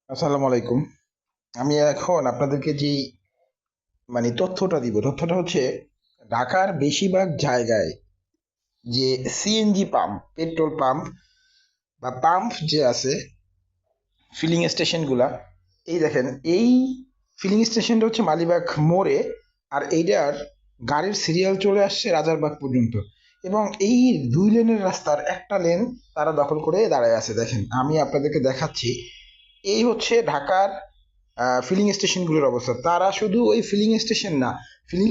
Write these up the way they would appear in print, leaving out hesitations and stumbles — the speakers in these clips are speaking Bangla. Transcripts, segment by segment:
আসসালামু আলাইকুম। আমি এখন আপনাদেরকে যে তথ্যটা দিব, তথ্যটা হচ্ছে ঢাকার বেশিরভাগ জায়গায় যে সিএনজি পাম্প, পেট্রোল পাম্প বা পাম্প যে আছে, ফিলিং স্টেশনগুলা, এই দেখেন, এই ফিলিং স্টেশনটা হচ্ছে মালিবাগ মোড়ে। আর এইটার গাড়ির সিরিয়াল চলে আসছে রাজারবাগ পর্যন্ত। এবং এই 2 লেনের রাস্তার একটা লেন তারা দখল করে দাঁড়ায় আছে। দেখেন, আমি আপনাদেরকে দেখাচ্ছি। এই হচ্ছে ঢাকার ফিলিং স্টেশনগুলোর অবস্থা। তারা শুধু ওই ফিলিং স্টেশন না, ফিলিং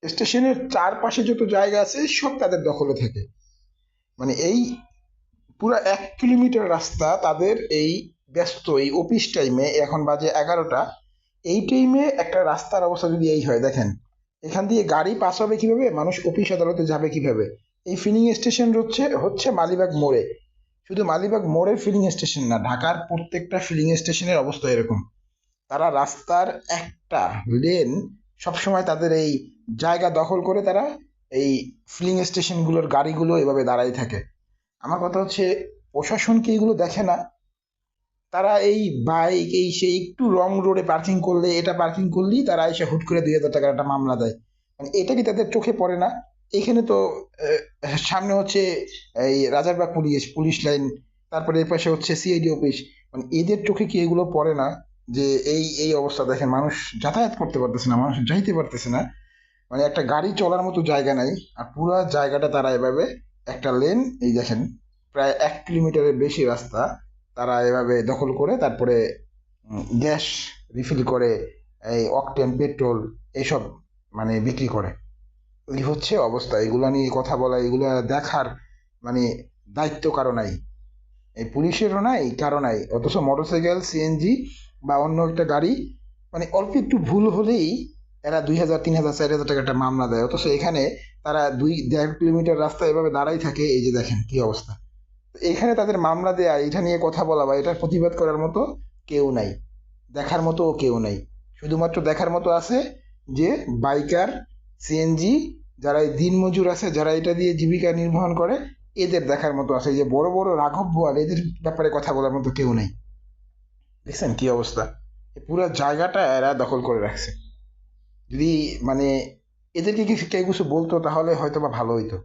স্টেশনের চারপাশে যত জায়গা আছে সব তাদের দখলে থাকে। এই পুরো 1 কিলোমিটার রাস্তা তাদের এই ব্যস্ত এই অফিস টাইমে, এখন বাজে 11টা, এই টাইমে একটা রাস্তার অবস্থা যদি এই হয়, দেখেন এখান দিয়ে গাড়ি পাস হবে কিভাবে, মানুষ অফিস আদালতে যাবে কিভাবে। এই ফিলিং স্টেশন হচ্ছে হচ্ছে মালিবাগ মোড়ে। শুধু মালিবাগ মোড়ের ফিলিং স্টেশন না, ঢাকার প্রত্যেকটা ফিলিং স্টেশনের অবস্থা এরকম। তারা রাস্তার একটা লেন সবসময় তাদের এই জায়গা দখল করে তারা এই ফিলিং স্টেশনগুলোর গাড়িগুলো এভাবে দাঁড়াই থাকে। আমার কথা হচ্ছে, প্রশাসন কি এগুলো দেখে না? তারা এই বাইক এই সেই একটু রং রোডে পার্কিং করলে, এটা পার্কিং করলেই তারা এসে হুট করে 2,000 টাকার একটা মামলা দেয়। এটা কি তাদের চোখে পড়ে না? এখানে তো সামনে হচ্ছে এই রাজারবাগ পুলিশ পুলিশ লাইন, তারপরে এর পাশে হচ্ছে সিআইডি অফিস। এদের চোখে কি এগুলো পড়ে না? যে এই এই অবস্থা দেখেন, মানুষ যাতায়াত করতে পারতেছে না, মানুষ যাইতে পারতেছে না। একটা গাড়ি চলার মতো জায়গা নাই। আর পুরো জায়গাটা তারা এভাবে একটা লেন, এই দেখেন, প্রায় 1 কিলোমিটারের বেশি রাস্তা তারা এভাবে দখল করে, তারপরে গ্যাস রিফিল করে, এই অকটেন পেট্রোল এইসব বিক্রি করে। এই হচ্ছে অবস্থা। এগুলা নিয়ে কথা বলা, এগুলা দেখার মানে দায়িত্ব কারো নাই। এই পুলিশেরও নাই, কারো নাই। অথচ মোটরসাইকেল, সিএনজি বা অন্য একটা গাড়ি অল্প একটু ভুল হলেই এরা 2,000, 3,000, 4,000 টাকা একটা মামলা দেয়। অথচ এখানে তারা 2-1.5 কিলোমিটার রাস্তা এভাবে দাঁড়াই থাকে। এই যে দেখেন কি অবস্থা। এখানে তাদের মামলা দেয়া, এটা নিয়ে কথা বলা বা এটার প্রতিবাদ করার মতো কেউ নাই, দেখার মতো কেউ নাই। শুধুমাত্র দেখার মতো আছে যে বাইকার, সিএনজি, যারা এই দিনমজুর আছে, যারা এটা দিয়ে জীবিকা নির্বাহন করে, এদের দেখার মতো আছে। এই যে বড় বড় রাঘব বোয়াল, এদের ব্যাপারে কথা বলার মতো কেউ নেই। দেখছেন কি অবস্থা? এই পুরো জায়গাটা এরা দখল করে রাখছে। যদি মানে এদেরকে কিছু কেউ কিছু বলতো তাহলে হয়তো বা ভালো হইতো।